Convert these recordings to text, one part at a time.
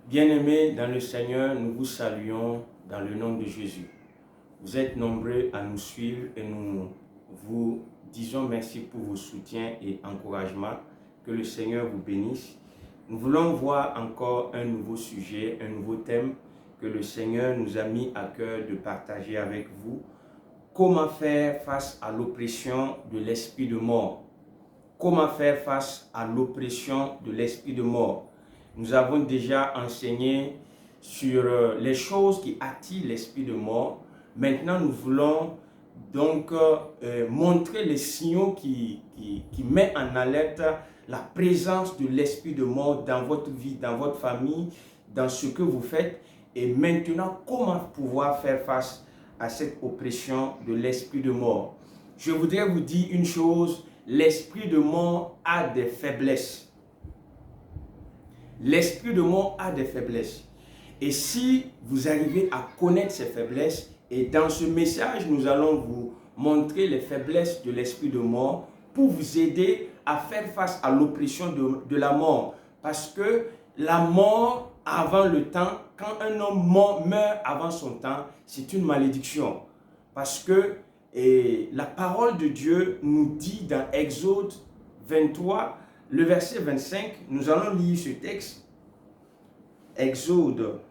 Bien-aimés dans le Seigneur, nous vous saluons dans le nom de Jésus. Vous êtes nombreux à nous suivre et nous vous disons merci pour vos soutiens et encouragements. Que le Seigneur vous bénisse. Nous voulons voir encore un nouveau sujet, un nouveau thème que le Seigneur nous a mis à cœur de partager avec vous. Comment faire face à l'oppression de l'esprit de mort? Comment faire face à l'oppression de l'esprit de mort? Nous avons déjà enseigné sur les choses qui attirent l'esprit de mort. Maintenant, nous voulons donc montrer les signaux qui mettent en alerte la présence de l'esprit de mort dans votre vie, dans votre famille, dans ce que vous faites. Et maintenant, comment pouvoir faire face à cette oppression de l'esprit de mort? Je voudrais vous dire une chose, l'esprit de mort a des faiblesses. L'esprit de mort a des faiblesses. Et si vous arrivez à connaître ces faiblesses, et dans ce message, nous allons vous montrer les faiblesses de l'esprit de mort pour vous aider à faire face à l'oppression de la mort. Parce que la mort avant le temps, quand un homme meurt avant son temps, c'est une malédiction. Parce que la parole de Dieu nous dit dans Exode 23, le verset 25, nous allons lire ce texte. Exode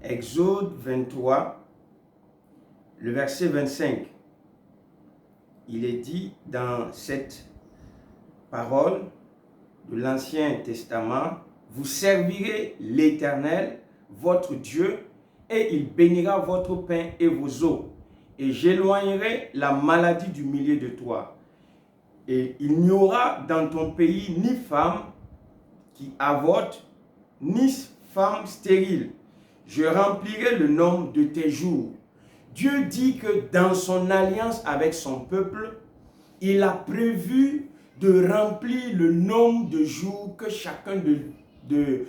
23, le verset 25. Il est dit dans cette parole de l'Ancien Testament, « Vous servirez l'Éternel, votre Dieu, et il bénira votre pain et vos eaux, et j'éloignerai la maladie du milieu de toi. Et il n'y aura dans ton pays ni femme qui avorte, ni femme stérile. Je remplirai le nombre de tes jours. » Dieu dit que dans son alliance avec son peuple, il a prévu de remplir le nombre de jours que chacun de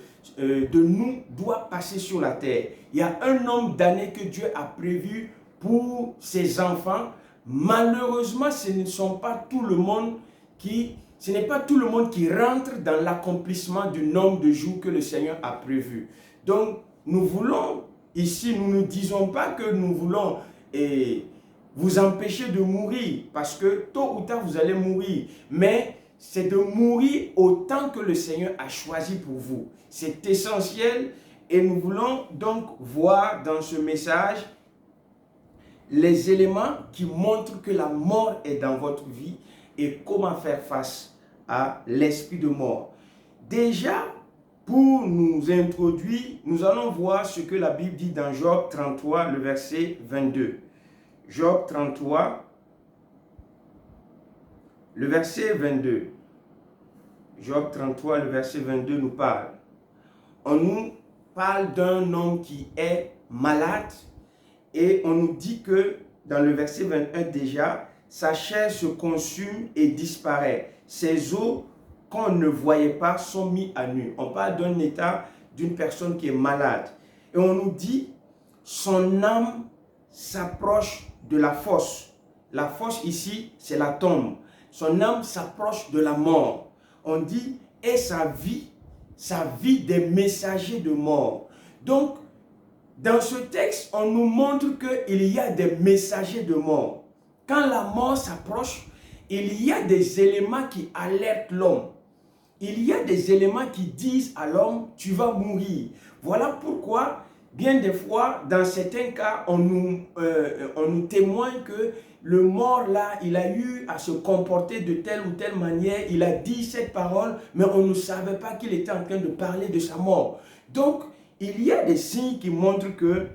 nous doit passer sur la terre. Il y a un nombre d'années que Dieu a prévu pour ses enfants. Malheureusement, ce n'est pas tout le monde qui rentre dans l'accomplissement du nombre de jours que le Seigneur a prévu. Donc, nous voulons, ici, nous ne disons pas que nous voulons vous empêcher de mourir, parce que tôt ou tard, vous allez mourir. Mais c'est de mourir au temps que le Seigneur a choisi pour vous. C'est essentiel et nous voulons donc voir dans ce message les éléments qui montrent que la mort est dans votre vie et comment faire face à l'esprit de mort. Déjà, pour nous introduire, nous allons voir ce que la Bible dit dans Job 33, le verset 22. Job 33, le verset 22. Job 33, le verset 22 nous parle. On nous parle d'un homme qui est malade et on nous dit que dans le verset 21 déjà, sa chair se consume et disparaît. Ses os qu'on ne voyait pas sont mis à nu. On parle d'un état d'une personne qui est malade. Et on nous dit, son âme s'approche de la fosse. La fosse ici, c'est la tombe. Son âme s'approche de la mort. On dit, et sa vie des messagers de mort. Donc, dans ce texte, on nous montre qu'il y a des messagers de mort. Quand la mort s'approche, il y a des éléments qui alertent l'homme. Il y a des éléments qui disent à l'homme, tu vas mourir. Voilà pourquoi, bien des fois, dans certains cas, on nous témoigne que le mort là, il a eu à se comporter de telle ou telle manière, il a dit cette parole, mais on ne savait pas qu'il était en train de parler de sa mort. Donc, il y a des signes qui montrent que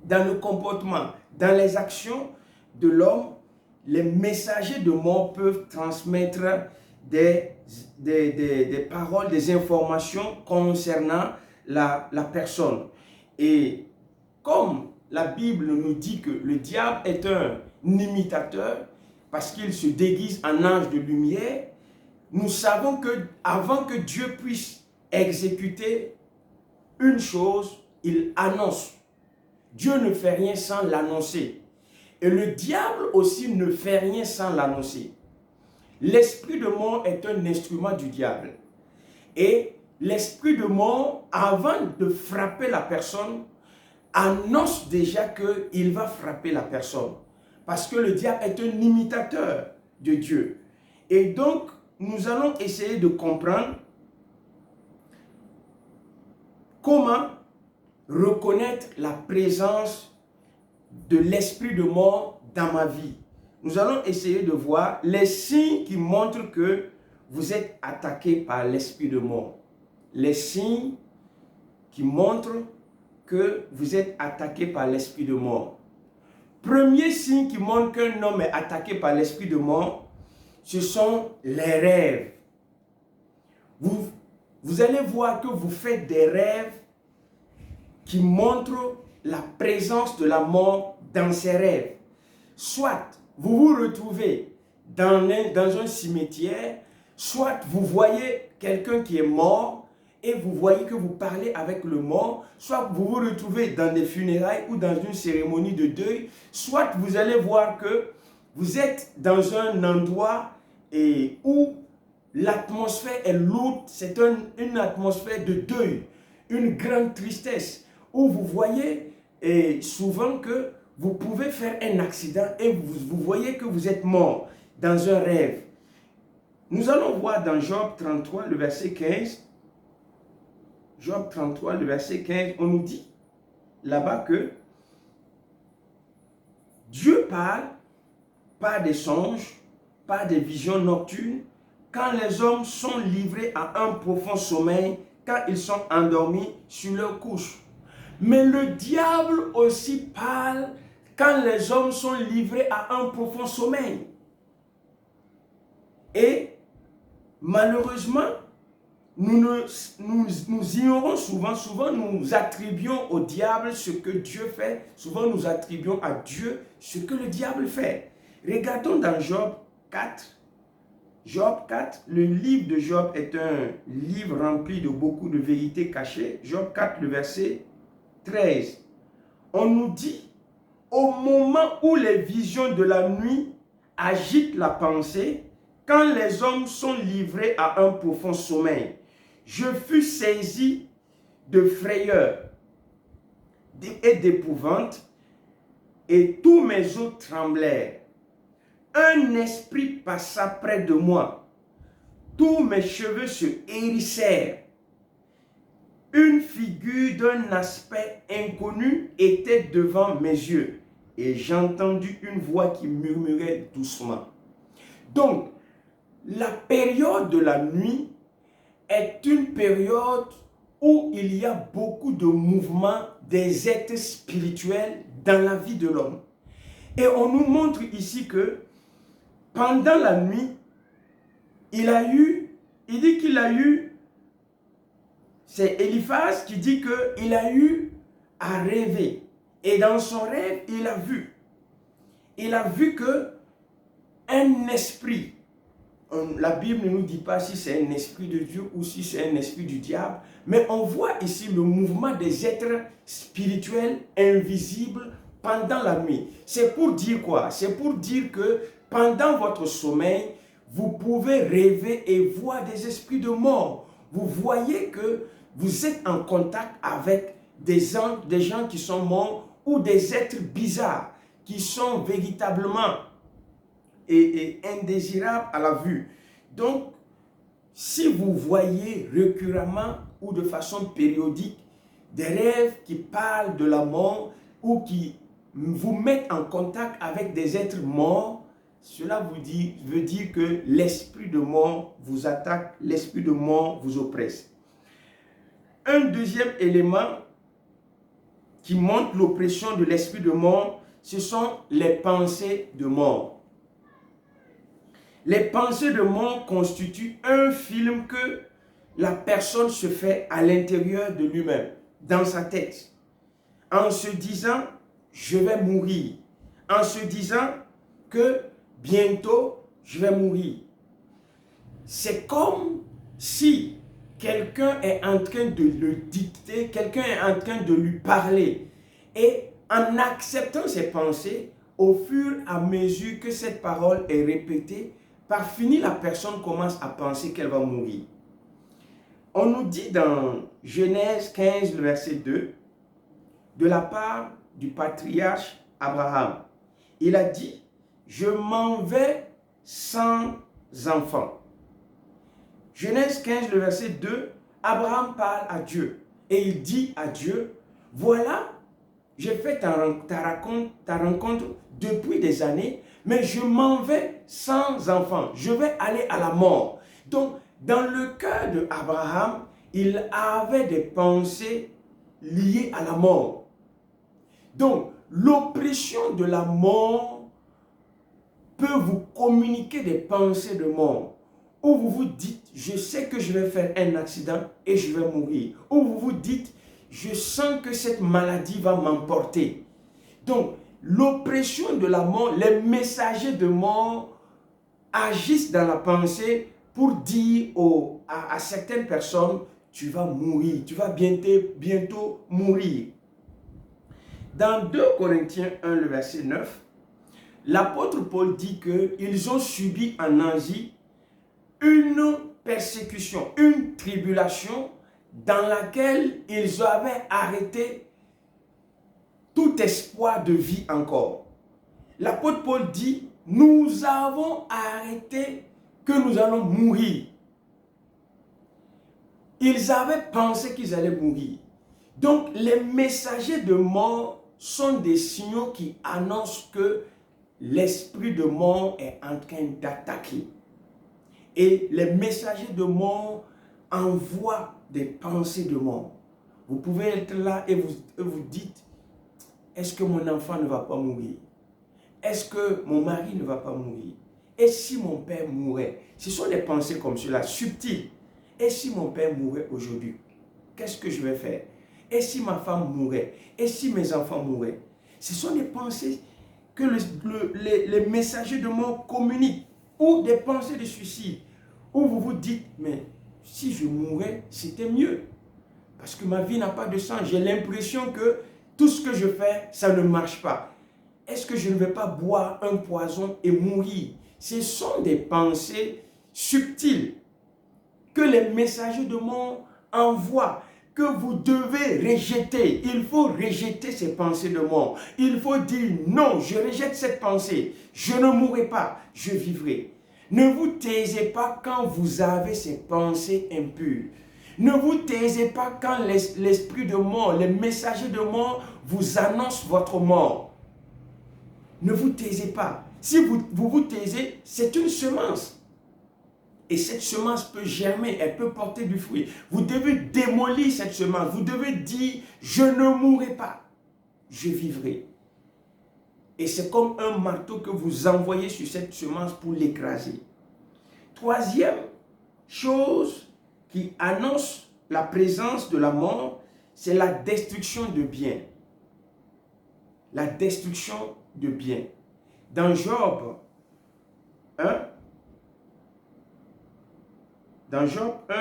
dans le comportement, dans les actions de l'homme, les messagers de mort peuvent transmettre des paroles, des informations concernant la personne. Et comme la Bible nous dit que le diable est un imitateur, parce qu'il se déguise en ange de lumière, nous savons que avant que Dieu puisse exécuter une chose, il annonce. Dieu ne fait rien sans l'annoncer. Et le diable aussi ne fait rien sans l'annoncer. L'esprit de mort est un instrument du diable. Et l'esprit de mort, avant de frapper la personne, annonce déjà qu'il va frapper la personne. Parce que le diable est un imitateur de Dieu. Et donc, nous allons essayer de comprendre comment reconnaître la présence de l'esprit de mort dans ma vie. Nous allons essayer de voir les signes qui montrent que vous êtes attaqué par l'esprit de mort. Les signes qui montrent que vous êtes attaqué par l'esprit de mort. Premier signe qui montre qu'un homme est attaqué par l'esprit de mort, ce sont les rêves. Vous allez voir que vous faites des rêves qui montrent la présence de la mort dans ces rêves. Soit vous vous retrouvez dans un cimetière, soit vous voyez quelqu'un qui est mort et vous voyez que vous parlez avec le mort, soit vous vous retrouvez dans des funérailles ou dans une cérémonie de deuil, soit vous allez voir que vous êtes dans un endroit où l'atmosphère est lourde, c'est une atmosphère de deuil, une grande tristesse, où vous voyez souvent que vous pouvez faire un accident et vous voyez que vous êtes mort dans un rêve. Nous allons voir dans Job 33, le verset 15, Job 33, le verset 15, on nous dit là-bas que Dieu parle par des songes, par des visions nocturnes, quand les hommes sont livrés à un profond sommeil, quand ils sont endormis sur leur couche. Mais le diable aussi parle quand les hommes sont livrés à un profond sommeil. Et malheureusement, nous ignorons souvent nous attribuons au diable ce que Dieu fait, souvent nous attribuons à Dieu ce que le diable fait. Regardons dans Job 4. Job 4, le livre de Job est un livre rempli de beaucoup de vérités cachées. Job 4, le verset 13. On nous dit, au moment où les visions de la nuit agitent la pensée, quand les hommes sont livrés à un profond sommeil, je fus saisi de frayeur et d'épouvante, et tous mes os tremblèrent. Un esprit passa près de moi. Tous mes cheveux se hérissèrent. Une figure d'un aspect inconnu était devant mes yeux. Et j'entendis une voix qui murmurait doucement. Donc, la période de la nuit est une période où il y a beaucoup de mouvements des êtres spirituels dans la vie de l'homme. Et on nous montre ici que pendant la nuit, il dit qu'il a eu, c'est Eliphaz qui dit qu'il a eu à rêver. Et dans son rêve, il a vu que un esprit, la Bible ne nous dit pas si c'est un esprit de Dieu ou si c'est un esprit du diable, mais on voit ici le mouvement des êtres spirituels invisibles pendant la nuit. C'est pour dire quoi? C'est pour dire que pendant votre sommeil, vous pouvez rêver et voir des esprits de mort. Vous voyez que vous êtes en contact avec des gens qui sont morts ou des êtres bizarres qui sont véritablement indésirables à la vue. Donc, si vous voyez récurremment ou de façon périodique des rêves qui parlent de la mort ou qui vous mettent en contact avec des êtres morts, cela veut dire que l'esprit de mort vous attaque, l'esprit de mort vous oppresse. Un deuxième élément qui montre l'oppression de l'esprit de mort, ce sont les pensées de mort. Les pensées de mort constituent un film que la personne se fait à l'intérieur de lui-même, dans sa tête, en se disant « je vais mourir », en se disant que bientôt je vais mourir. C'est comme si quelqu'un est en train de le dicter, quelqu'un est en train de lui parler. Et en acceptant ses pensées, au fur et à mesure que cette parole est répétée, par fini, la personne commence à penser qu'elle va mourir. On nous dit dans Genèse 15, le verset 2, de la part du patriarche Abraham, il a dit, je m'en vais sans enfant. Genèse 15, le verset 2, Abraham parle à Dieu et il dit à Dieu, voilà, j'ai fait ta rencontre depuis des années, mais je m'en vais sans enfant. Je vais aller à la mort. Donc, dans le cœur d'Abraham, il avait des pensées liées à la mort. Donc, l'oppression de la mort peut vous communiquer des pensées de mort. Ou vous vous dites, je sais que je vais faire un accident et je vais mourir. Ou vous vous dites, je sens que cette maladie va m'emporter. Donc, l'oppression de la mort, les messagers de mort agissent dans la pensée pour dire à certaines personnes, tu vas mourir, tu vas bientôt mourir. Dans 2 Corinthiens 1, le verset 9, l'apôtre Paul dit qu'ils ont subi en Asie une persécution, une tribulation dans laquelle ils avaient arrêté tout espoir de vie encore. L'apôtre Paul dit, nous avons arrêté que nous allons mourir. Ils avaient pensé qu'ils allaient mourir. Donc les messagers de mort sont des signaux qui annoncent que l'esprit de mort est en train d'attaquer. Et les messagers de mort envoient des pensées de mort. Vous pouvez être là et vous dites, est-ce que mon enfant ne va pas mourir? Est-ce que mon mari ne va pas mourir? Et si mon père mourait? Ce sont des pensées comme cela, subtiles. Et si mon père mourait aujourd'hui? Qu'est-ce que je vais faire? Et si ma femme mourait? Et si mes enfants mouraient? Ce sont des pensées que les messagers de mort communiquent. Ou des pensées de suicide. Où vous vous dites, mais si je mourais, c'était mieux. Parce que ma vie n'a pas de sens. J'ai l'impression que tout ce que je fais, ça ne marche pas. Est-ce que je ne vais pas boire un poison et mourir? Ce sont des pensées subtiles que les messagers de mort envoient, que vous devez rejeter. Il faut rejeter ces pensées de mort. Il faut dire non, je rejette cette pensée. Je ne mourrai pas, je vivrai. Ne vous taisez pas quand vous avez ces pensées impures. Ne vous taisez pas quand l'esprit de mort, les messagers de mort vous annoncent votre mort. Ne vous taisez pas. Si vous taisez, c'est une semence. Et cette semence peut germer, elle peut porter du fruit. Vous devez démolir cette semence. Vous devez dire, je ne mourrai pas, je vivrai. Et c'est comme un marteau que vous envoyez sur cette semence pour l'écraser. Troisième chose qui annonce la présence de la mort, c'est la destruction de biens. La destruction de biens. Dans Job 1,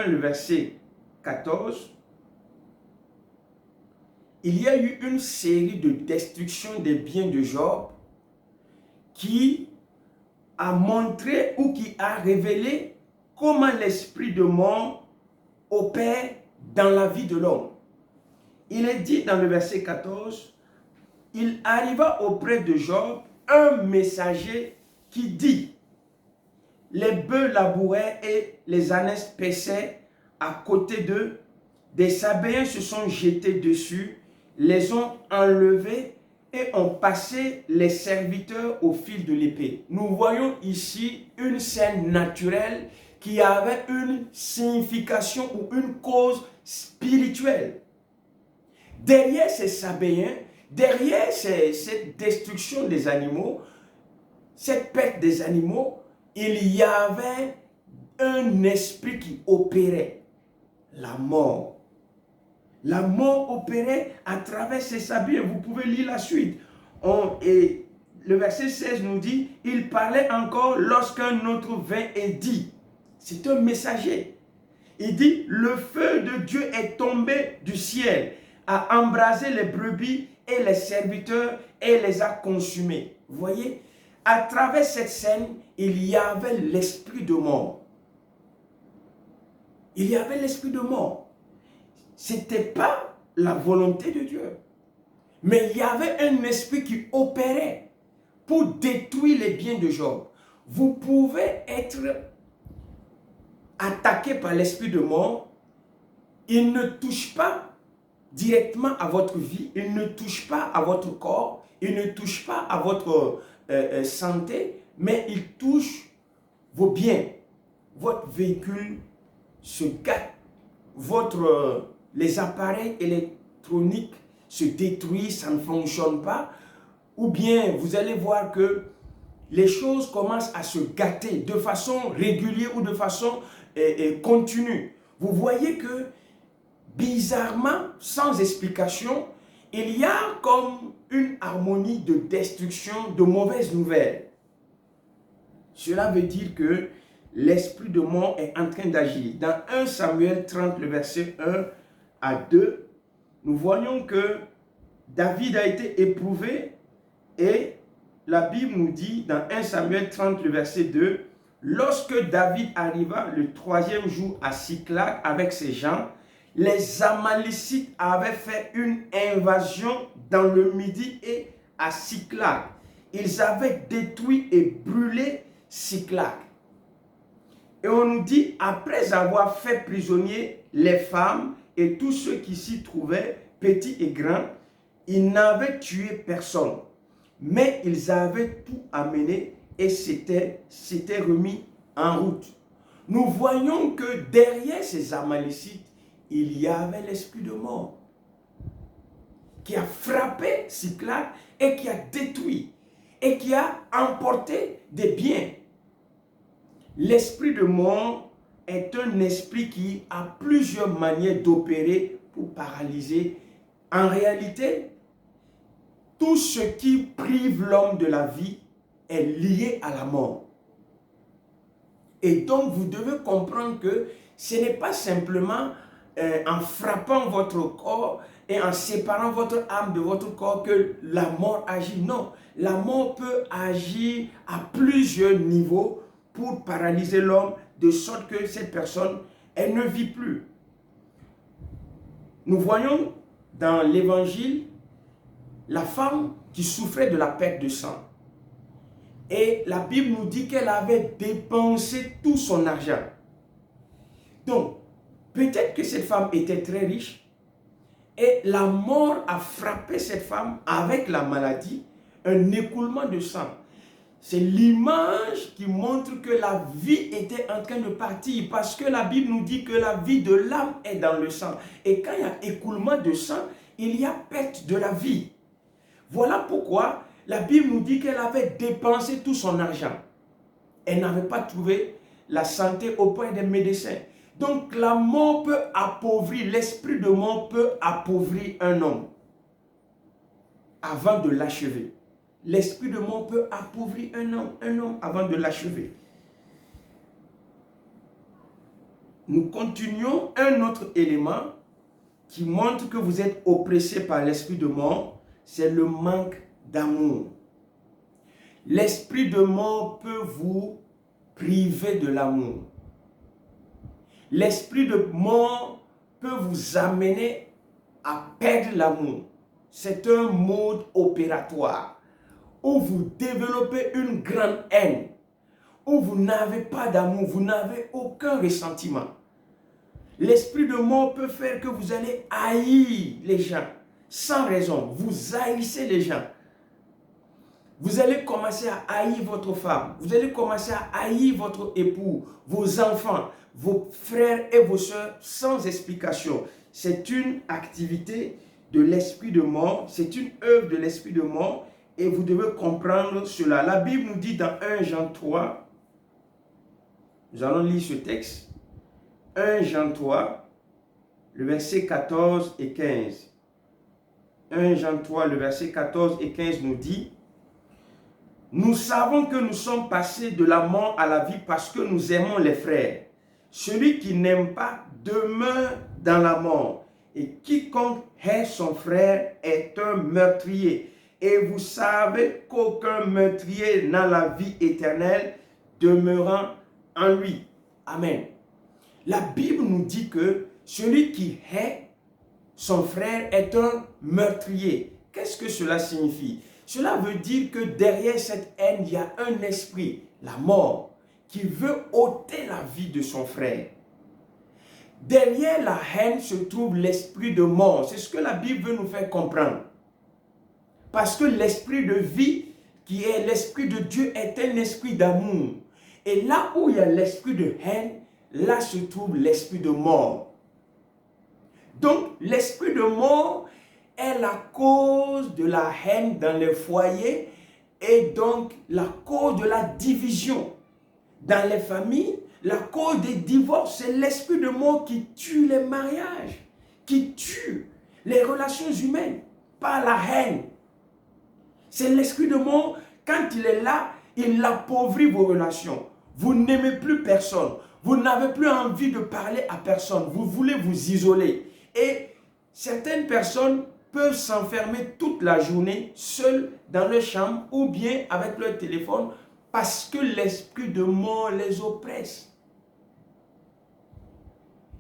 le verset 14, il y a eu une série de destructions des biens de Job qui a montré ou qui a révélé comment l'esprit de mort opère dans la vie de l'homme. Il est dit dans le verset 14, il arriva auprès de Job un messager qui dit, les bœufs labouraient et les ânesses paissaient à côté d'eux, des Sabéens se sont jetés dessus, les ont enlevés et ont passé les serviteurs au fil de l'épée. Nous voyons ici une scène naturelle qui avait une signification ou une cause spirituelle. Derrière ces Sabéens, derrière cette destruction des animaux, cette perte des animaux, il y avait un esprit qui opérait, la mort. La mort opérait à travers ces Sabéens. Vous pouvez lire la suite. Et le verset 16 nous dit, il parlait encore lorsqu'un autre vint et dit, c'est un messager. Il dit, le feu de Dieu est tombé du ciel, a embrasé les brebis et les serviteurs et les a consumés. Vous voyez, à travers cette scène, il y avait l'esprit de mort. il y avait l'esprit de mort. Ce n'était pas la volonté de Dieu. Mais il y avait un esprit qui opérait pour détruire les biens de Job. Vous pouvez être attaqué par l'esprit de mort. Il ne touche pas directement à votre vie, il ne touche pas à votre corps, il ne touche pas à votre santé, mais il touche vos biens. Votre véhicule se gâte, les appareils électroniques se détruisent, ça ne fonctionne pas, ou bien vous allez voir que les choses commencent à se gâter de façon régulière ou de façon continue. Vous voyez que bizarrement, sans explication, il y a comme une harmonie de destruction, de mauvaises nouvelles. Cela veut dire que l'esprit de mort est en train d'agir. Dans 1 Samuel 30, le verset 1 à 2, nous voyons que David a été éprouvé et la Bible nous dit dans 1 Samuel 30, le verset 2, lorsque David arriva le 3e jour à Siclag avec ses gens, les Amalécites avaient fait une invasion dans le Midi et à Siclag. Ils avaient détruit et brûlé Siclag. Et on nous dit, après avoir fait prisonnier les femmes et tous ceux qui s'y trouvaient, petits et grands, ils n'avaient tué personne. Mais ils avaient tout amené et s'étaient remis en route. Nous voyons que derrière ces Amalécites, il y avait l'esprit de mort qui a frappé Siclag et qui a détruit et qui a emporté des biens. L'esprit de mort est un esprit qui a plusieurs manières d'opérer pour paralyser. En réalité, tout ce qui prive l'homme de la vie est lié à la mort. Et donc, vous devez comprendre que ce n'est pas simplement en frappant votre corps et en séparant votre âme de votre corps que la mort agit. Non, la mort peut agir à plusieurs niveaux pour paralyser l'homme de sorte que cette personne, elle ne vit plus. Nous voyons dans l'évangile la femme qui souffrait de la perte de sang. Et la Bible nous dit qu'elle avait dépensé tout son argent. Donc, peut-être que cette femme était très riche et la mort a frappé cette femme avec la maladie, un écoulement de sang. C'est l'image qui montre que la vie était en train de partir parce que la Bible nous dit que la vie de l'âme est dans le sang. Et quand il y a écoulement de sang, il y a perte de la vie. Voilà pourquoi la Bible nous dit qu'elle avait dépensé tout son argent. Elle n'avait pas trouvé la santé auprès des médecins. Donc la mort peut appauvrir, l'esprit de mort peut appauvrir un homme avant de l'achever. L'esprit de mort peut appauvrir un homme avant de l'achever. Nous continuons un autre élément qui montre que vous êtes oppressé par l'esprit de mort, c'est le manque d'amour. L'esprit de mort peut vous priver de l'amour. L'esprit de mort peut vous amener à perdre l'amour. C'est un mode opératoire où vous développez une grande haine, où vous n'avez pas d'amour, vous n'avez aucun ressentiment. L'esprit de mort peut faire que vous allez haïr les gens sans raison. Vous haïssez les gens. Vous allez commencer à haïr votre femme. Vous allez commencer à haïr votre époux, vos enfants, vos frères et vos sœurs sans explication. C'est une activité de l'esprit de mort. C'est une œuvre de l'esprit de mort. Et vous devez comprendre cela. La Bible nous dit dans 1 Jean 3, nous allons lire ce texte. 1 Jean 3, le verset 14 et 15. 1 Jean 3, le verset 14 et 15 nous dit: nous savons que nous sommes passés de la mort à la vie parce que nous aimons les frères. Celui qui n'aime pas demeure dans la mort. Et quiconque hait son frère est un meurtrier. Et vous savez qu'aucun meurtrier n'a la vie éternelle demeurant en lui. Amen. La Bible nous dit que celui qui hait son frère est un meurtrier. Qu'est-ce que cela signifie? Cela veut dire que derrière cette haine, il y a un esprit, la mort, qui veut ôter la vie de son frère. Derrière la haine se trouve l'esprit de mort. C'est ce que la Bible veut nous faire comprendre. Parce que l'esprit de vie, qui est l'esprit de Dieu, est un esprit d'amour. Et là où il y a l'esprit de haine, là se trouve l'esprit de mort. Donc, l'esprit de mort est la cause de la haine dans les foyers et donc la cause de la division dans les familles. La cause des divorces, c'est l'esprit de mort qui tue les mariages, qui tue les relations humaines par la haine. C'est l'esprit de mort, quand il est là, il appauvrit vos relations. Vous n'aimez plus personne. Vous n'avez plus envie de parler à personne. Vous voulez vous isoler. Et certaines personnes peuvent s'enfermer toute la journée seules dans leur chambre ou bien avec leur téléphone parce que l'esprit de mort les oppresse.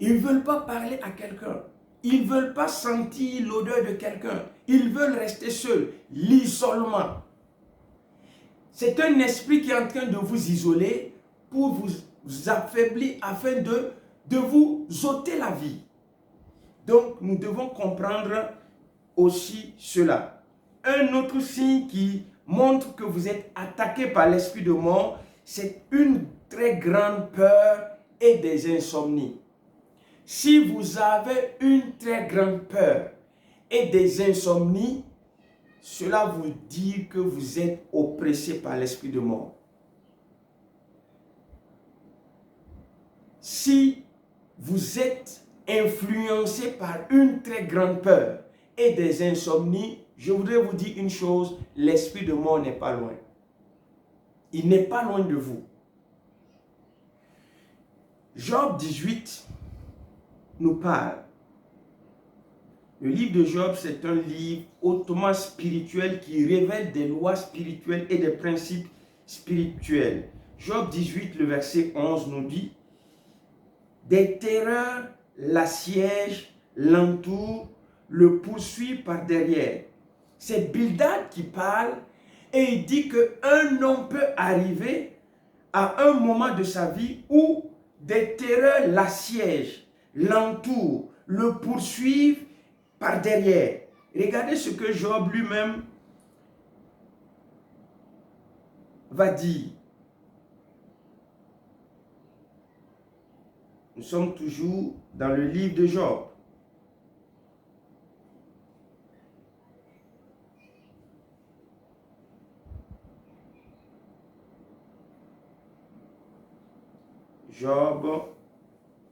Ils ne veulent pas parler à quelqu'un. Ils ne veulent pas sentir l'odeur de quelqu'un. Ils veulent rester seuls. L'isolement. C'est un esprit qui est en train de vous isoler pour vous affaiblir afin de vous ôter la vie. Donc, nous devons comprendre aussi cela. Un autre signe qui montre que vous êtes attaqué par l'esprit de mort, c'est une très grande peur et des insomnies. Si vous avez une très grande peur et des insomnies, cela vous dit que vous êtes oppressé par l'esprit de mort. Si vous êtes influencé par une très grande peur et des insomnies, je voudrais vous dire une chose, l'esprit de mort n'est pas loin. Il n'est pas loin de vous. Job 18 nous parle. Le livre de Job, c'est un livre hautement spirituel qui révèle des lois spirituelles et des principes spirituels. Job 18, le verset 11 nous dit: des terreurs l'assiègent, l'entourent, le poursuivent par derrière. C'est Bildad qui parle et il dit qu'un homme peut arriver à un moment de sa vie où des terreurs l'assiègent, l'entourent, le poursuivent par derrière. Regardez ce que Job lui-même va dire. Nous sommes toujours dans le livre de Job. Job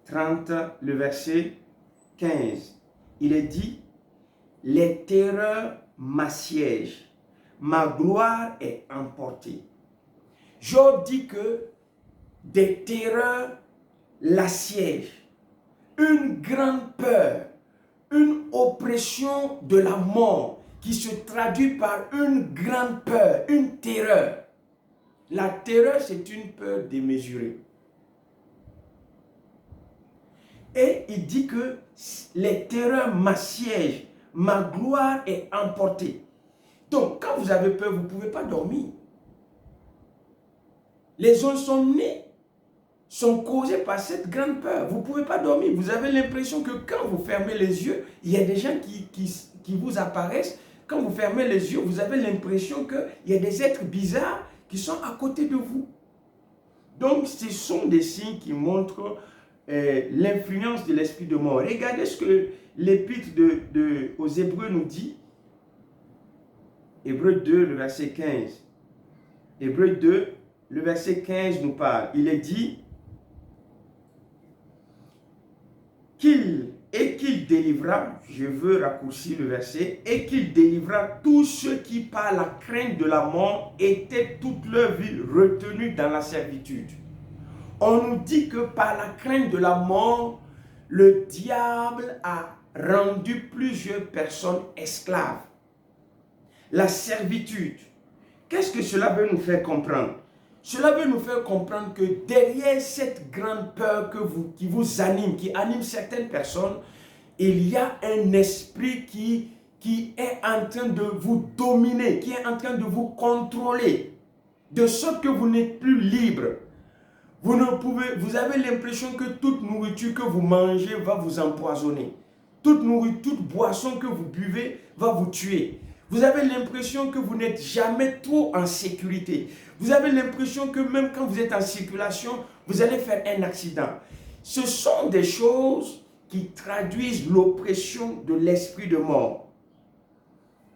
30, le verset 15. Il est dit: les terreurs m'assiègent, ma gloire est emportée. Job dit que des terreurs l'assiègent, une grande peur, une oppression de la mort qui se traduit par une grande peur, une terreur. La terreur, c'est une peur démesurée. Et il dit que les terreurs m'assiègent, ma gloire est emportée. Donc, quand vous avez peur, vous ne pouvez pas dormir. Les insomnies sont causées par cette grande peur. Vous ne pouvez pas dormir. Vous avez l'impression que quand vous fermez les yeux, il y a des gens qui vous apparaissent. Quand vous fermez les yeux, vous avez l'impression qu'il y a des êtres bizarres qui sont à côté de vous. Donc, ce sont des signes qui montrent l'influence de l'esprit de mort. Regardez ce que l'épître aux Hébreux nous dit. Hébreux 2, le verset 15. Hébreux 2, le verset 15 nous parle. Il est dit qu'il délivra, je veux raccourcir le verset, et qu'il délivra tous ceux qui par la crainte de la mort étaient toute leur vie retenus dans la servitude. On nous dit que par la crainte de la mort, le diable a rendu plusieurs personnes esclaves. La servitude. Qu'est-ce que cela veut nous faire comprendre? Cela veut nous faire comprendre que derrière cette grande peur qui vous anime, qui anime certaines personnes, il y a un esprit qui est en train de vous dominer, qui est en train de vous contrôler, de sorte que vous n'êtes plus libre. Vous avez l'impression que toute nourriture que vous mangez va vous empoisonner. Toute boisson que vous buvez va vous tuer. Vous avez l'impression que vous n'êtes jamais trop en sécurité. Vous avez l'impression que même quand vous êtes en circulation, vous allez faire un accident. Ce sont des choses qui traduisent l'oppression de l'esprit de mort.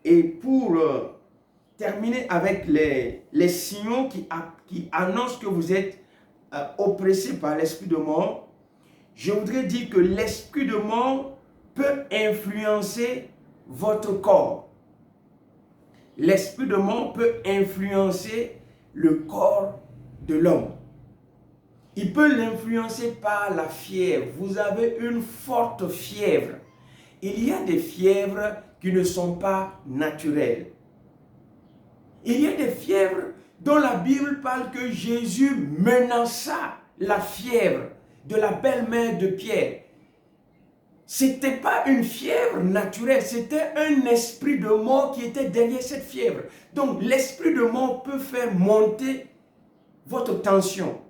Et pour terminer avec les signaux qui annoncent que vous êtes oppressé par l'esprit de mort, je voudrais dire que l'esprit de mort peut influencer votre corps. L'esprit de mort peut influencer le corps de l'homme. Il peut l'influencer par la fièvre. Vous avez une forte fièvre. Il y a des fièvres qui ne sont pas naturelles. Il y a des fièvres dont la Bible parle que Jésus menaça la fièvre de la belle-mère de Pierre. Ce n'était pas une fièvre naturelle, c'était un esprit de mort qui était derrière cette fièvre. Donc l'esprit de mort peut faire monter votre tension.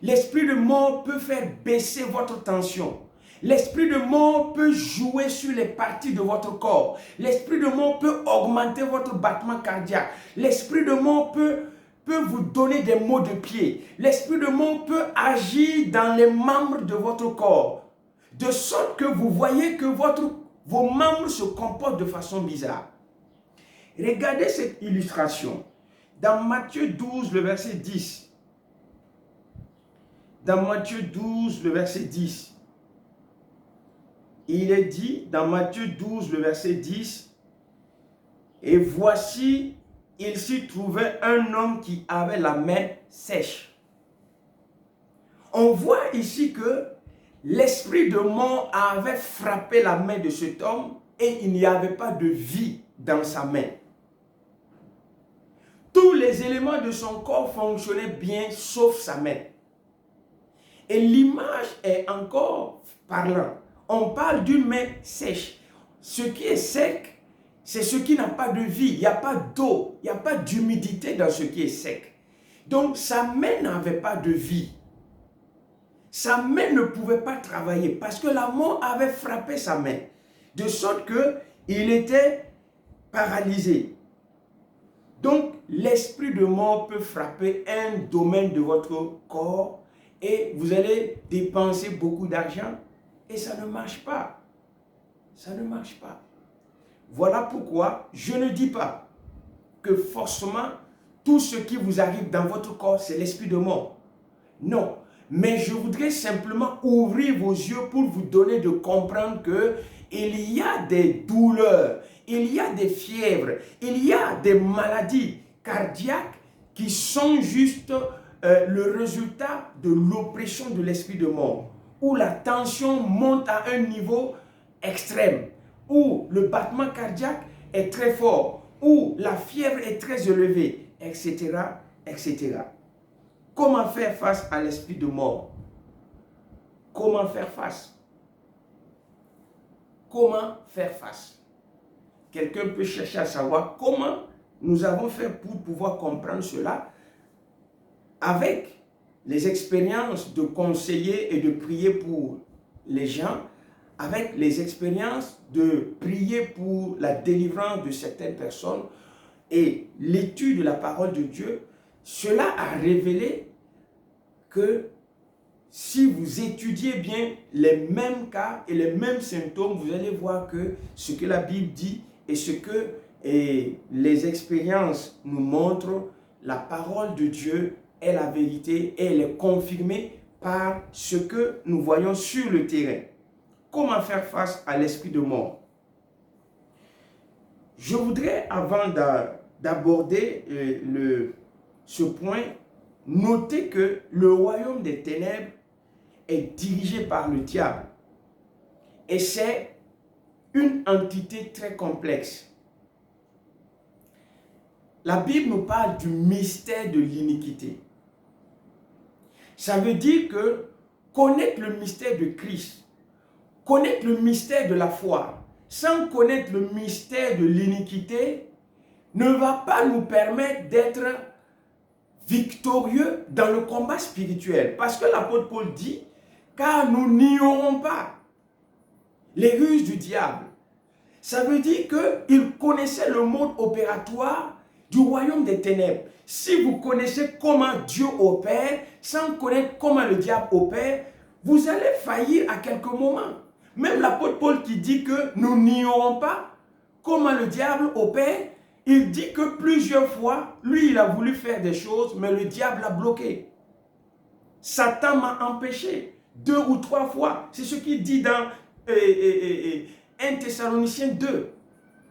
L'esprit de mort peut faire baisser votre tension. L'esprit de mort peut jouer sur les parties de votre corps. L'esprit de mort peut augmenter votre battement cardiaque. L'esprit de mort peut vous donner des maux de pied. L'esprit de mort peut agir dans les membres de votre corps. De sorte que vous voyez que vos membres se comportent de façon bizarre. Regardez cette illustration. Dans Matthieu 12, le verset 10. Dans Matthieu 12, le verset 10. Il est dit dans Matthieu 12, le verset 10, « Et voici, il s'y trouvait un homme qui avait la main sèche. » On voit ici que l'esprit de mort avait frappé la main de cet homme et il n'y avait pas de vie dans sa main. Tous les éléments de son corps fonctionnaient bien sauf sa main. Et l'image est encore parlante. On parle d'une main sèche. Ce qui est sec, c'est ce qui n'a pas de vie. Il n'y a pas d'eau, il n'y a pas d'humidité dans ce qui est sec. Donc sa main n'avait pas de vie. Sa main ne pouvait pas travailler parce que la mort avait frappé sa main. De sorte qu'il était paralysé. Donc l'esprit de mort peut frapper un domaine de votre corps et vous allez dépenser beaucoup d'argent. Et ça ne marche pas. Ça ne marche pas. Voilà pourquoi je ne dis pas que forcément tout ce qui vous arrive dans votre corps, c'est l'esprit de mort. Non. Mais je voudrais simplement ouvrir vos yeux pour vous donner de comprendre que il y a des douleurs, il y a des fièvres, il y a des maladies cardiaques qui sont juste le résultat de l'oppression de l'esprit de mort, où la tension monte à un niveau extrême, où le battement cardiaque est très fort, où la fièvre est très élevée, etc., etc. Comment faire face à l'esprit de mort? Comment faire face? Comment faire face? Quelqu'un peut chercher à savoir comment nous avons fait pour pouvoir comprendre cela avec les expériences de conseiller et de prier pour les gens, avec les expériences de prier pour la délivrance de certaines personnes et l'étude de la parole de Dieu. Cela a révélé que si vous étudiez bien les mêmes cas et les mêmes symptômes, vous allez voir que ce que la Bible dit et ce que les expériences nous montrent, la parole de Dieu est la vérité et elle est confirmée par ce que nous voyons sur le terrain. Comment faire face à l'esprit de mort? Je voudrais, avant d'aborder ce point, noter que le royaume des ténèbres est dirigé par le diable. Et c'est une entité très complexe. La Bible nous parle du mystère de l'iniquité. Ça veut dire que connaître le mystère de Christ, connaître le mystère de la foi, sans connaître le mystère de l'iniquité, ne va pas nous permettre d'être victorieux dans le combat spirituel. Parce que l'apôtre Paul dit, car nous n'ignorons pas les ruses du diable. Ça veut dire qu'il connaissait le mode opératoire du royaume des ténèbres. Si vous connaissez comment Dieu opère, sans connaître comment le diable opère, vous allez faillir à quelques moments. Même l'apôtre Paul qui dit que nous n'ignorons pas comment le diable opère, il dit que plusieurs fois, lui, il a voulu faire des choses, mais le diable l'a bloqué. Satan m'a empêché 2 ou 3 fois. C'est ce qu'il dit dans 1 Thessaloniciens 2.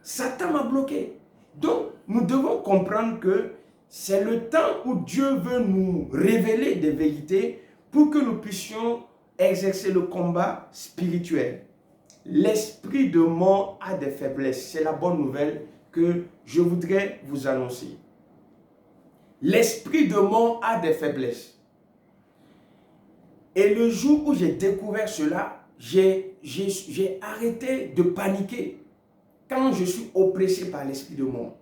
Satan m'a bloqué. Donc, nous devons comprendre que c'est le temps où Dieu veut nous révéler des vérités pour que nous puissions exercer le combat spirituel. L'esprit de mort a des faiblesses. C'est la bonne nouvelle que je voudrais vous annoncer. L'esprit de mort a des faiblesses. Et le jour où j'ai découvert cela, j'ai arrêté de paniquer quand je suis oppressé par l'esprit de mort.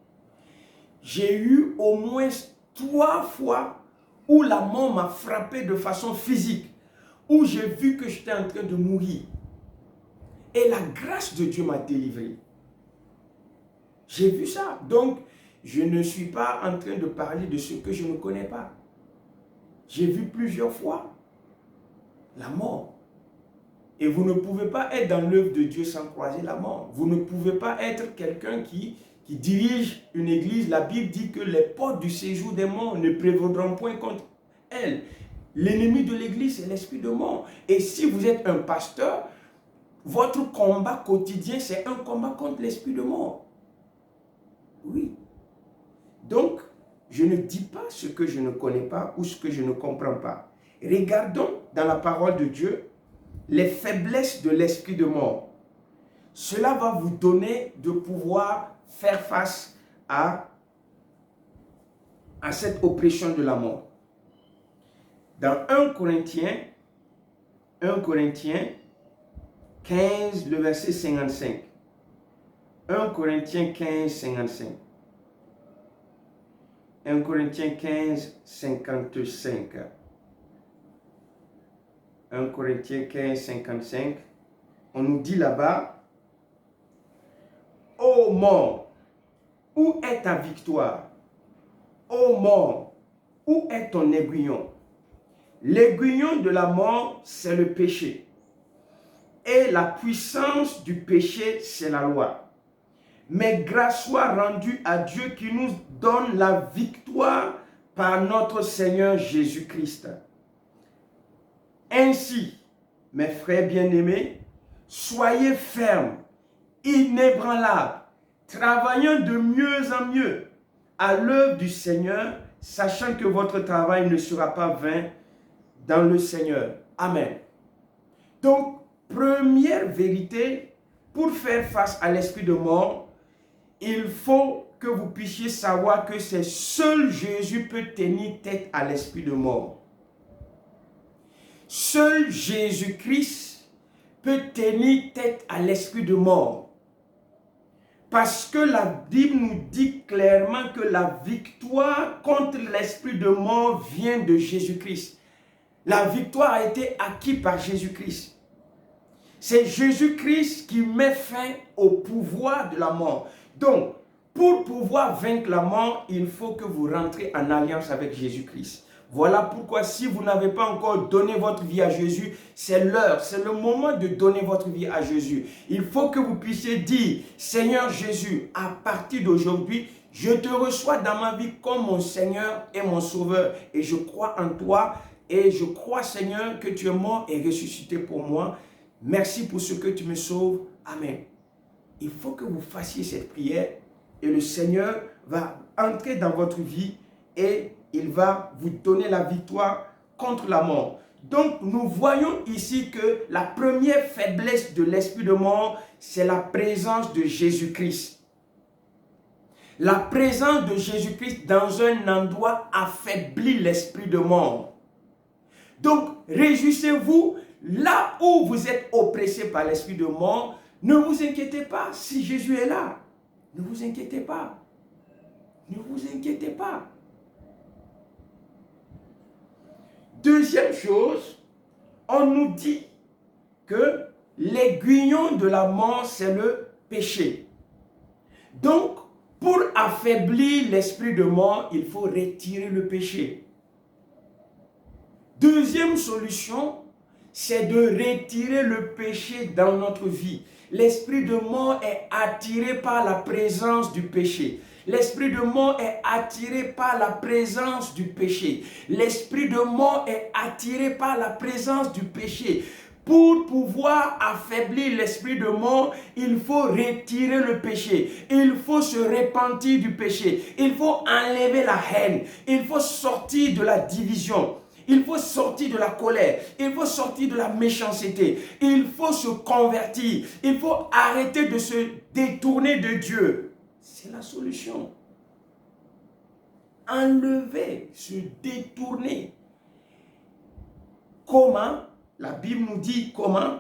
J'ai eu au moins 3 fois où la mort m'a frappé de façon physique, où j'ai vu que j'étais en train de mourir. Et la grâce de Dieu m'a délivré. J'ai vu ça. Donc, je ne suis pas en train de parler de ce que je ne connais pas. J'ai vu plusieurs fois la mort. Et vous ne pouvez pas être dans l'œuvre de Dieu sans croiser la mort. Vous ne pouvez pas être quelqu'un qui dirige une église. La Bible dit que les portes du séjour des morts ne prévaudront point contre elle. L'ennemi de l'église, c'est l'esprit de mort. Et si vous êtes un pasteur, votre combat quotidien, c'est un combat contre l'esprit de mort. Oui. Donc, je ne dis pas ce que je ne connais pas ou ce que je ne comprends pas. Regardons dans la parole de Dieu les faiblesses de l'esprit de mort. Cela va vous donner de pouvoir faire face à cette oppression de la mort. Dans 1 Corinthiens 15, le verset 55. 1 Corinthiens 15, 55. 1 Corinthiens 15, 55. 1 Corinthiens 15, 55. On nous dit là-bas, ô mort, où est ta victoire? Ô mort, où est ton aiguillon? L'aiguillon de la mort, c'est le péché. Et la puissance du péché, c'est la loi. Mais grâce soit rendue à Dieu qui nous donne la victoire par notre Seigneur Jésus-Christ. Ainsi, mes frères bien-aimés, soyez fermes, inébranlables, travaillant de mieux en mieux à l'œuvre du Seigneur, sachant que votre travail ne sera pas vain dans le Seigneur. Amen. Donc, première vérité, pour faire face à l'esprit de mort, il faut que vous puissiez savoir que c'est seul Jésus peut tenir tête à l'esprit de mort. Seul Jésus-Christ peut tenir tête à l'esprit de mort. Parce que la Bible nous dit clairement que la victoire contre l'esprit de mort vient de Jésus-Christ. La victoire a été acquise par Jésus-Christ. C'est Jésus-Christ qui met fin au pouvoir de la mort. Donc, pour pouvoir vaincre la mort, il faut que vous rentrez en alliance avec Jésus-Christ. Voilà pourquoi si vous n'avez pas encore donné votre vie à Jésus, c'est l'heure, c'est le moment de donner votre vie à Jésus. Il faut que vous puissiez dire, Seigneur Jésus, à partir d'aujourd'hui, je te reçois dans ma vie comme mon Seigneur et mon Sauveur. Et je crois en toi et je crois, Seigneur, que tu es mort et ressuscité pour moi. Merci pour ce que tu me sauves. Amen. Il faut que vous fassiez cette prière et le Seigneur va entrer dans votre vie et il va vous donner la victoire contre la mort. Donc, nous voyons ici que la première faiblesse de l'esprit de mort, c'est la présence de Jésus-Christ. La présence de Jésus-Christ dans un endroit affaiblit l'esprit de mort. Donc, réjouissez-vous là où vous êtes oppressé par l'esprit de mort. Ne vous inquiétez pas si Jésus est là. Ne vous inquiétez pas. Ne vous inquiétez pas. Deuxième chose, on nous dit que l'aiguillon de la mort, c'est le péché. Donc, pour affaiblir l'esprit de mort, il faut retirer le péché. Deuxième solution, c'est de retirer le péché dans notre vie. L'esprit de mort est attiré par la présence du péché. L'esprit de mort est attiré par la présence du péché. L'esprit de mort est attiré par la présence du péché. Pour pouvoir affaiblir l'esprit de mort, il faut retirer le péché. Il faut se repentir du péché. Il faut enlever la haine. Il faut sortir de la division. Il faut sortir de la colère. Il faut sortir de la méchanceté. Il faut se convertir. Il faut arrêter de se détourner de Dieu. C'est la solution. Enlever, se détourner. Comment? La Bible nous dit comment?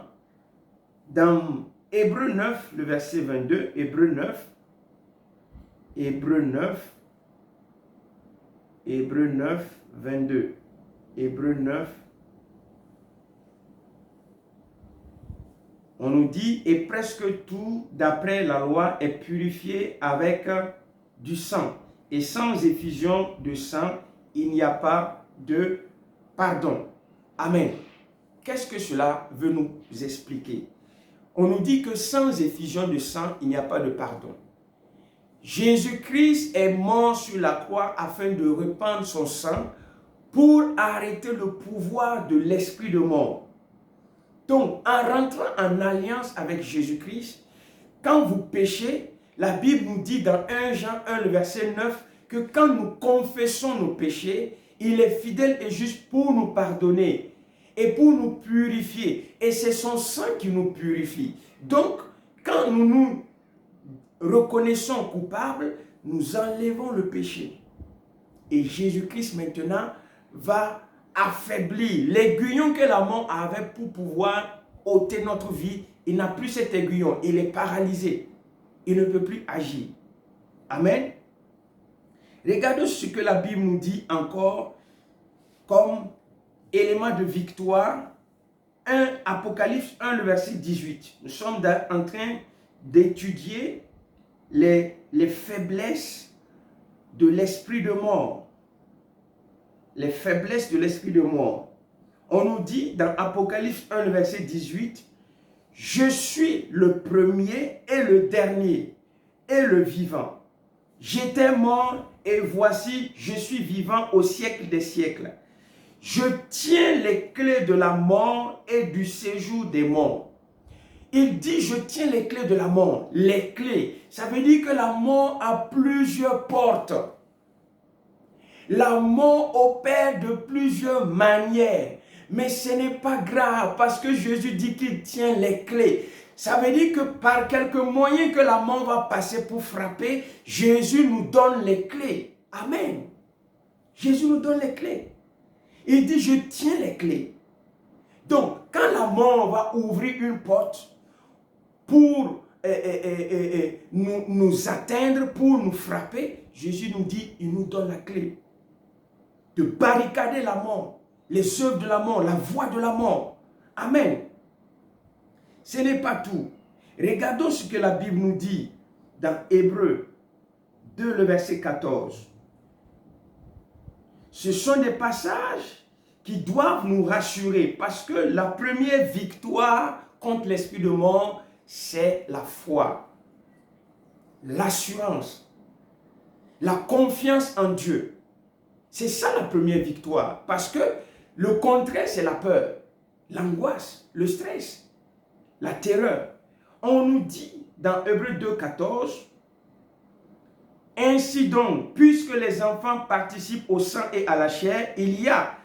Dans Hébreux 9, le verset 22, Hébreux 9, Hébreux 9, 22. Hébreux 9. On nous dit, et presque tout, d'après la loi, est purifié avec du sang. Et sans effusion de sang, il n'y a pas de pardon. Amen. Qu'est-ce que cela veut nous expliquer? On nous dit que sans effusion de sang, il n'y a pas de pardon. Jésus-Christ est mort sur la croix afin de répandre son sang pour arrêter le pouvoir de l'esprit de mort. Donc, en rentrant en alliance avec Jésus-Christ, quand vous péchez, la Bible nous dit dans 1 Jean 1, le verset 9, que quand nous confessons nos péchés, il est fidèle et juste pour nous pardonner et pour nous purifier. Et c'est son sang qui nous purifie. Donc, quand nous nous reconnaissons coupables, nous enlevons le péché. Et Jésus-Christ maintenant va affaiblir l'aiguillon que la mort avait pour pouvoir ôter notre vie. Il n'a plus cet aiguillon, il est paralysé. Il ne peut plus agir. Amen. Regardez ce que la Bible nous dit encore comme élément de victoire. 1 Apocalypse 1, le verset 18. Nous sommes en train d'étudier les faiblesses de l'esprit de mort. Les faiblesses de l'esprit de mort. On nous dit dans Apocalypse 1, le verset 18, « Je suis le premier et le dernier et le vivant. J'étais mort et voici, je suis vivant au siècle des siècles. Je tiens les clés de la mort et du séjour des morts. » Il dit, je tiens les clés de la mort. Les clés, ça veut dire que la mort a plusieurs portes. La mort opère de plusieurs manières. Mais ce n'est pas grave parce que Jésus dit qu'il tient les clés. Ça veut dire que par quelque moyen que la mort va passer pour frapper, Jésus nous donne les clés. Amen. Jésus nous donne les clés. Il dit, je tiens les clés. Donc, quand la mort va ouvrir une porte pour nous atteindre, pour nous frapper, Jésus nous dit, il nous donne la clé de barricader la mort, les œuvres de la mort, la voie de la mort. Amen. Ce n'est pas tout. Regardons ce que la Bible nous dit dans Hébreux 2, le verset 14. Ce sont des passages qui doivent nous rassurer parce que la première victoire contre l'esprit de mort, c'est la foi, l'assurance, la confiance en Dieu. C'est ça la première victoire. Parce que le contraire, c'est la peur, l'angoisse, le stress, la terreur. On nous dit dans Hébreux 2, 14, « Ainsi donc, puisque les enfants participent au sang et à la chair, il y a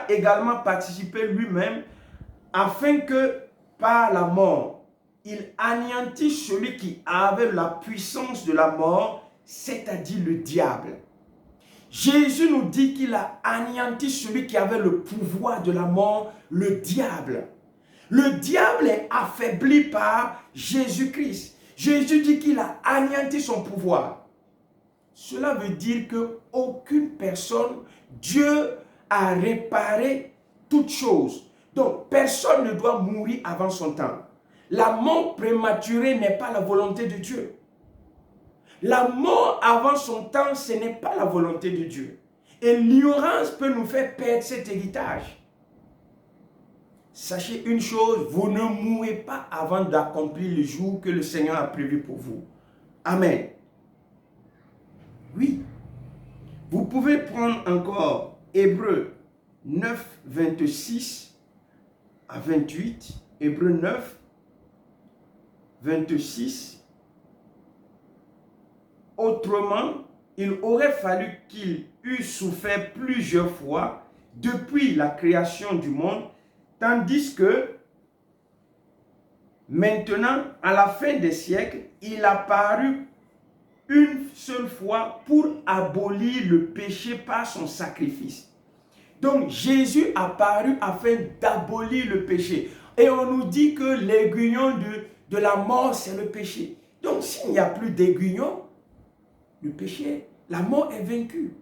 également participé lui-même, afin que par la mort, il anéantisse celui qui avait la puissance de la mort, c'est-à-dire le diable. » Jésus nous dit qu'il a anéanti celui qui avait le pouvoir de la mort, le diable. Le diable est affaibli par Jésus-Christ. Jésus dit qu'il a anéanti son pouvoir. Cela veut dire qu'aucune personne, Dieu a réparé toutes choses. Donc, personne ne doit mourir avant son temps. La mort prématurée n'est pas la volonté de Dieu. La mort avant son temps, ce n'est pas la volonté de Dieu. Et l'ignorance peut nous faire perdre cet héritage. Sachez une chose, vous ne mourrez pas avant d'accomplir le jour que le Seigneur a prévu pour vous. Amen. Oui. Vous pouvez prendre encore Hébreux 9, 26 à 28. Hébreux 9, 26. Autrement, il aurait fallu qu'il eût souffert plusieurs fois depuis la création du monde, tandis que maintenant, à la fin des siècles, il a paru une seule fois pour abolir le péché par son sacrifice. Donc, Jésus a paru afin d'abolir le péché. Et on nous dit que l'aiguillon de la mort, c'est le péché. Donc, s'il n'y a plus d'aiguillon, le péché, la mort est vaincue.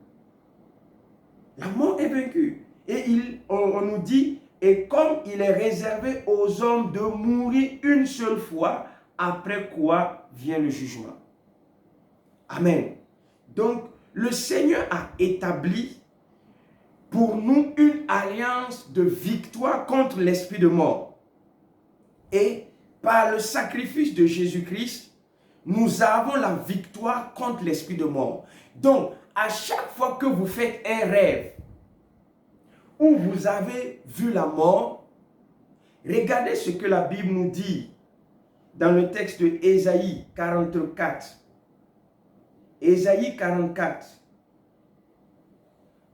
La mort est vaincue. Et on nous dit, et comme il est réservé aux hommes de mourir une seule fois, après quoi vient le jugement. Amen. Donc, le Seigneur a établi pour nous une alliance de victoire contre l'esprit de mort. Et par le sacrifice de Jésus-Christ, nous avons la victoire contre l'esprit de mort. Donc, à chaque fois que vous faites un rêve où vous avez vu la mort, regardez ce que la Bible nous dit dans le texte de Ésaïe 44. Ésaïe 44.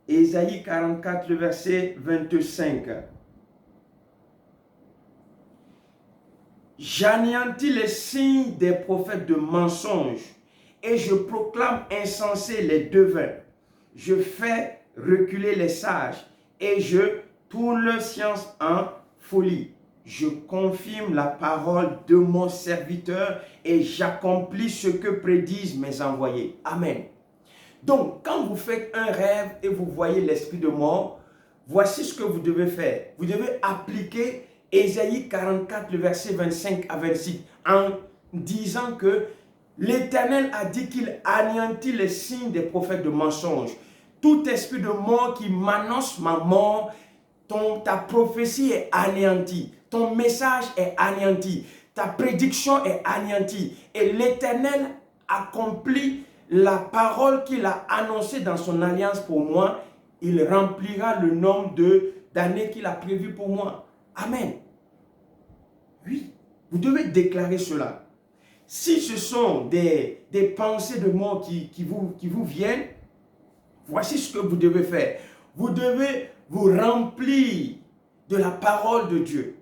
Ésaïe 44, le verset 25. J'anéantis les signes des prophètes de mensonges et je proclame insensés les devins. Je fais reculer les sages et je tourne leur science en folie. Je confirme la parole de mon serviteur et j'accomplis ce que prédisent mes envoyés. Amen. Donc, quand vous faites un rêve et vous voyez l'esprit de mort, voici ce que vous devez faire. Vous devez appliquer Ésaïe 44, le verset 25 à 26, en disant que l'Éternel a dit qu'il anéantit les signes des prophètes de mensonges. Tout esprit de mort qui m'annonce ma mort, ta prophétie est anéantie. Ton message est anéanti. Ta prédiction est anéantie. Et l'Éternel accomplit la parole qu'il a annoncée dans son alliance pour moi. Il remplira le nombre d'années qu'il a prévu pour moi. Amen. Oui, vous devez déclarer cela. Si ce sont des pensées de mort qui vous viennent, voici ce que vous devez faire. Vous devez vous remplir de la parole de Dieu.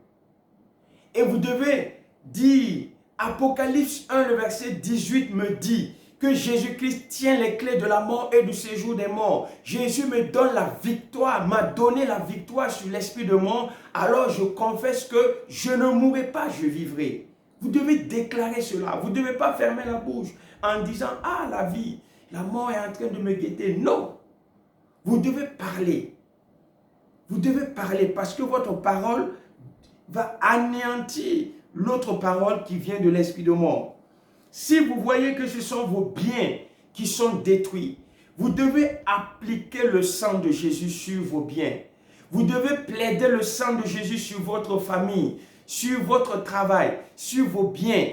Et vous devez dire, Apocalypse 1, le verset 18 me dit que Jésus-Christ tient les clés de la mort et du séjour des morts. Jésus me donne la victoire, m'a donné la victoire sur l'esprit de mort. Alors je confesse que je ne mourrai pas, je vivrai. Vous devez déclarer cela. Vous ne devez pas fermer la bouche en disant, ah la vie, la mort est en train de me guetter. Non. Vous devez parler. Vous devez parler parce que votre parole va anéantir l'autre parole qui vient de l'esprit de mort. Si vous voyez que ce sont vos biens qui sont détruits, vous devez appliquer le sang de Jésus sur vos biens. Vous devez plaider le sang de Jésus sur votre famille, sur votre travail, sur vos biens.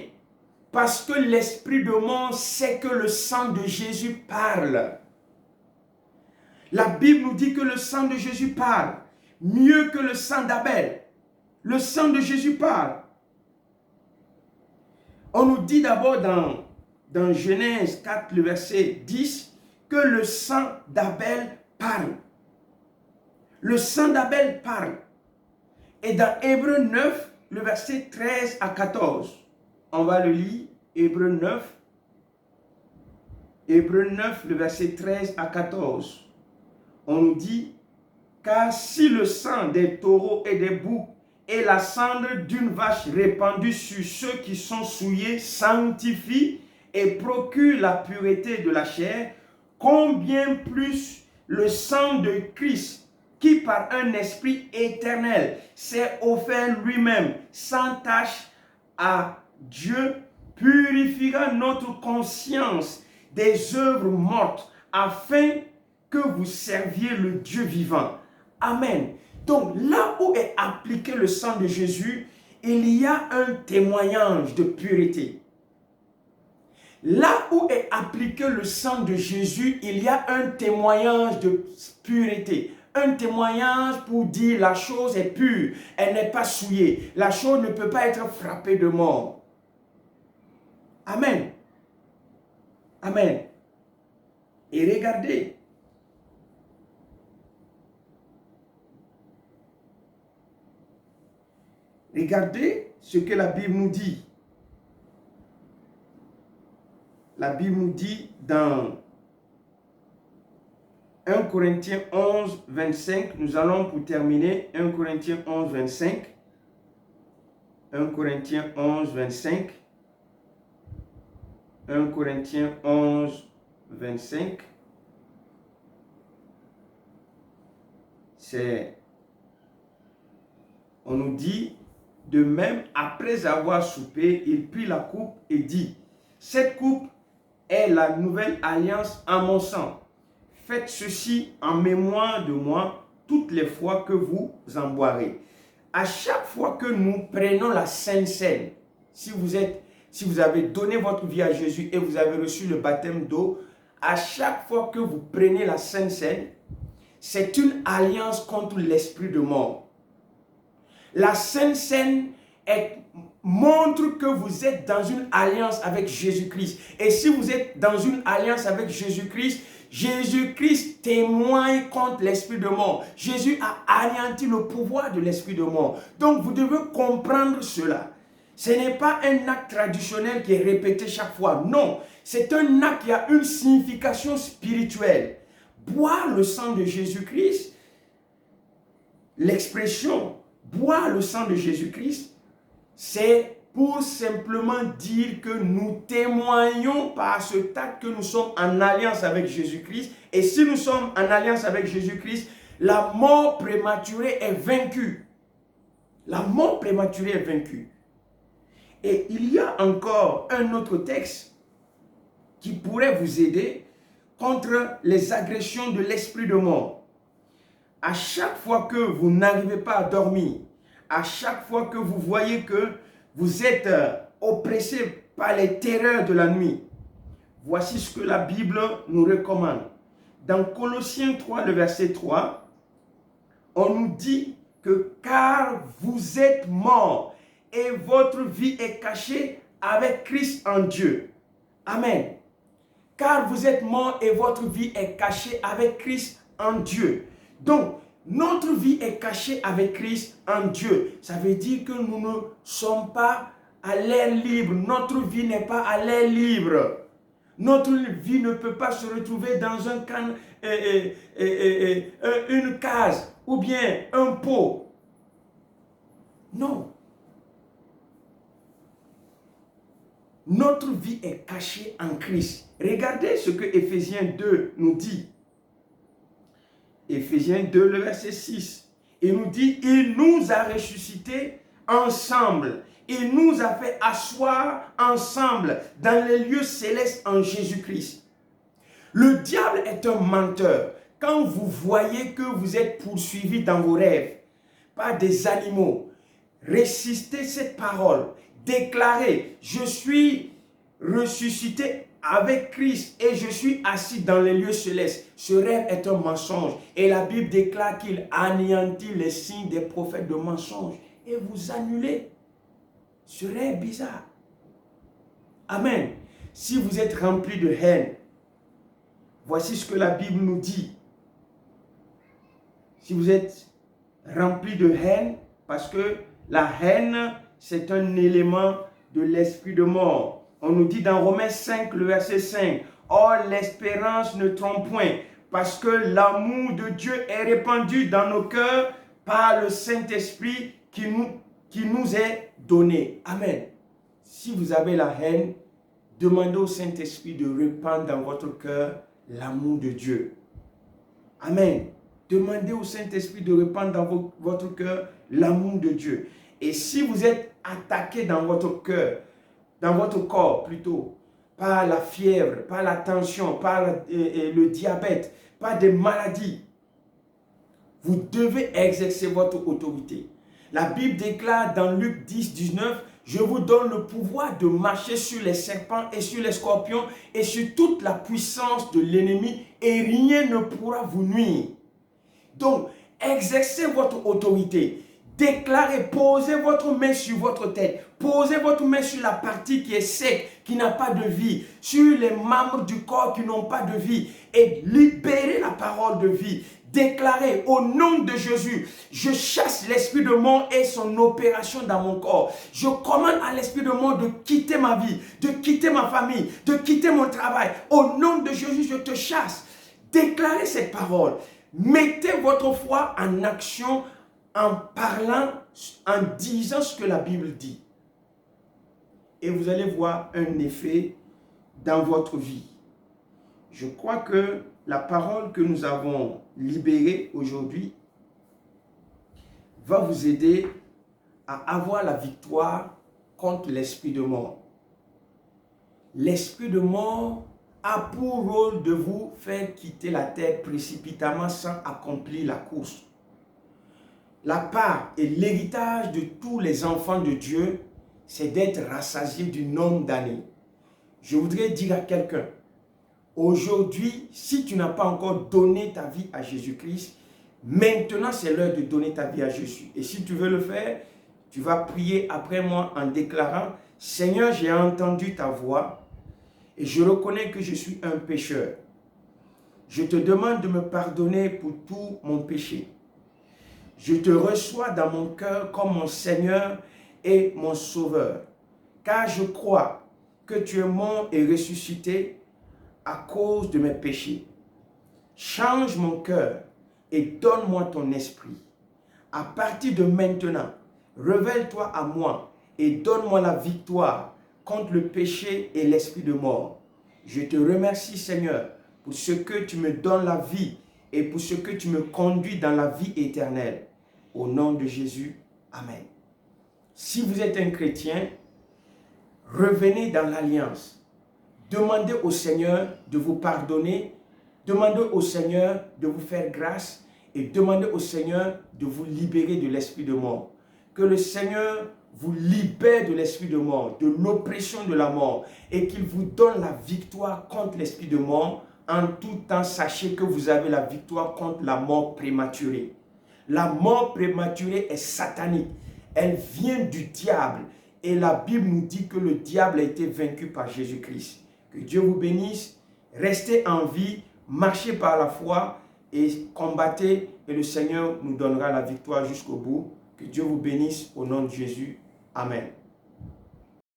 Parce que l'esprit de mort sait que le sang de Jésus parle. La Bible nous dit que le sang de Jésus parle mieux que le sang d'Abel. Le sang de Jésus parle. On nous dit d'abord dans Genèse 4, le verset 10, que le sang d'Abel parle. Le sang d'Abel parle. Et dans Hébreux 9, le verset 13 à 14, on va le lire, Hébreux 9, le verset 13 à 14. on nous dit, car si le sang des taureaux et des boucs et la cendre d'une vache répandue sur ceux qui sont souillés sanctifie et procure la pureté de la chair, combien plus le sang de Christ, qui par un esprit éternel s'est offert lui-même sans tache à Dieu, purifiera notre conscience des œuvres mortes afin que vous serviez le Dieu vivant. Amen. Donc là où est appliqué le sang de Jésus, il y a un témoignage de pureté. Là où est appliqué le sang de Jésus, il y a un témoignage de pureté. Un témoignage pour dire la chose est pure, elle n'est pas souillée. La chose ne peut pas être frappée de mort. Amen. Amen. Et regardez. Regardez ce que la Bible nous dit. La Bible nous dit dans 1 Corinthiens 11, 25, nous allons pour terminer, 1 Corinthiens 11, 25. 1 Corinthiens 11, 25. 1 Corinthiens 11, 25. On nous dit, de même, après avoir soupé, il prit la coupe et dit, cette coupe est la nouvelle alliance en mon sang. Faites ceci en mémoire de moi toutes les fois que vous en boirez. À chaque fois que nous prenons la Sainte Seine, si vous avez donné votre vie à Jésus et vous avez reçu le baptême d'eau, à chaque fois que vous prenez la Sainte Seine, c'est une alliance contre l'esprit de mort. La Sainte Seine montre que vous êtes dans une alliance avec Jésus-Christ. Et si vous êtes dans une alliance avec Jésus-Christ, Jésus-Christ témoigne contre l'esprit de mort. Jésus a anéanti le pouvoir de l'esprit de mort. Donc vous devez comprendre cela. Ce n'est pas un acte traditionnel qui est répété chaque fois. Non, c'est un acte qui a une signification spirituelle. Boire le sang de Jésus-Christ, l'expression boire le sang de Jésus-Christ, c'est pour simplement dire que nous témoignons par ce acte que nous sommes en alliance avec Jésus-Christ. Et si nous sommes en alliance avec Jésus-Christ, la mort prématurée est vaincue. La mort prématurée est vaincue. Et il y a encore un autre texte qui pourrait vous aider contre les agressions de l'esprit de mort. À chaque fois que vous n'arrivez pas à dormir, à chaque fois que vous voyez que vous êtes oppressé par les terreurs de la nuit, voici ce que la Bible nous recommande. Dans Colossiens 3, le verset 3, on nous dit que car vous êtes morts et votre vie est cachée avec Christ en Dieu. Amen. Car vous êtes morts et votre vie est cachée avec Christ en Dieu. Donc, notre vie est cachée avec Christ en Dieu. Ça veut dire que nous ne sommes pas à l'air libre. Notre vie n'est pas à l'air libre. Notre vie ne peut pas se retrouver dans une case ou bien un pot. Non. Notre vie est cachée en Christ. Regardez ce que Éphésiens 2 nous dit. Éphésiens 2, le verset 6. Il nous dit, il nous a ressuscités ensemble. Il nous a fait asseoir ensemble dans les lieux célestes en Jésus-Christ. Le diable est un menteur. Quand vous voyez que vous êtes poursuivi dans vos rêves par des animaux, résistez cette parole. Déclarez, je suis ressuscité avec Christ et je suis assis dans les lieux célestes. Ce rêve est un mensonge. Et la Bible déclare qu'il anéantit les signes des prophètes de mensonges. Et vous annulez ce rêve bizarre. Amen. Si vous êtes rempli de haine, voici ce que la Bible nous dit. Si vous êtes rempli de haine, parce que la haine, c'est un élément de l'esprit de mort. On nous dit dans Romains 5, le verset 5, « Or, l'espérance ne trompe point, parce que l'amour de Dieu est répandu dans nos cœurs par le Saint-Esprit qui nous est donné. Amen. Si vous avez la haine, demandez au Saint-Esprit de répandre dans votre cœur l'amour de Dieu. Amen. Demandez au Saint-Esprit de répandre dans votre cœur l'amour de Dieu. Et si vous êtes attaqué dans votre cœur, dans votre corps plutôt, par la fièvre, par la tension, par le diabète, par des maladies, vous devez exercer votre autorité. La Bible déclare dans Luc 10, 19, « Je vous donne le pouvoir de marcher sur les serpents et sur les scorpions et sur toute la puissance de l'ennemi et rien ne pourra vous nuire. » Donc, exercez votre autorité. Déclarez, posez votre main sur votre tête. Posez votre main sur la partie qui est sec, qui n'a pas de vie. Sur les membres du corps qui n'ont pas de vie. Et libérez la parole de vie. Déclarez au nom de Jésus, je chasse l'esprit de mort et son opération dans mon corps. Je commande à l'esprit de mort de quitter ma vie, de quitter ma famille, de quitter mon travail. Au nom de Jésus, je te chasse. Déclarez cette parole. Mettez votre foi en action en parlant, en disant ce que la Bible dit. Et vous allez voir un effet dans votre vie. Je crois que la parole que nous avons libérée aujourd'hui va vous aider à avoir la victoire contre l'esprit de mort. L'esprit de mort a pour rôle de vous faire quitter la terre précipitamment sans accomplir la course. La part et l'héritage de tous les enfants de Dieu, c'est d'être rassasié du nombre d'années. Je voudrais dire à quelqu'un, aujourd'hui, si tu n'as pas encore donné ta vie à Jésus-Christ, maintenant c'est l'heure de donner ta vie à Jésus. Et si tu veux le faire, tu vas prier après moi en déclarant, « Seigneur, j'ai entendu ta voix et je reconnais que je suis un pécheur. Je te demande de me pardonner pour tout mon péché. Je te reçois dans mon cœur comme mon Seigneur et mon Sauveur, car je crois que tu es mort et ressuscité à cause de mes péchés. Change mon cœur et donne-moi ton esprit. À partir de maintenant, révèle-toi à moi et donne-moi la victoire contre le péché et l'esprit de mort. Je te remercie, Seigneur, pour ce que tu me donnes la vie et pour ce que tu me conduis dans la vie éternelle. Au nom de Jésus, Amen. Si vous êtes un chrétien, revenez dans l'alliance. Demandez au Seigneur de vous pardonner. Demandez au Seigneur de vous faire grâce. Et demandez au Seigneur de vous libérer de l'esprit de mort. Que le Seigneur vous libère de l'esprit de mort, de l'oppression de la mort. Et qu'il vous donne la victoire contre l'esprit de mort. En tout temps, sachez que vous avez la victoire contre la mort prématurée. La mort prématurée est satanique. Elle vient du diable. Et la Bible nous dit que le diable a été vaincu par Jésus-Christ. Que Dieu vous bénisse. Restez en vie. Marchez par la foi. Et combattez. Et le Seigneur nous donnera la victoire jusqu'au bout. Que Dieu vous bénisse au nom de Jésus. Amen.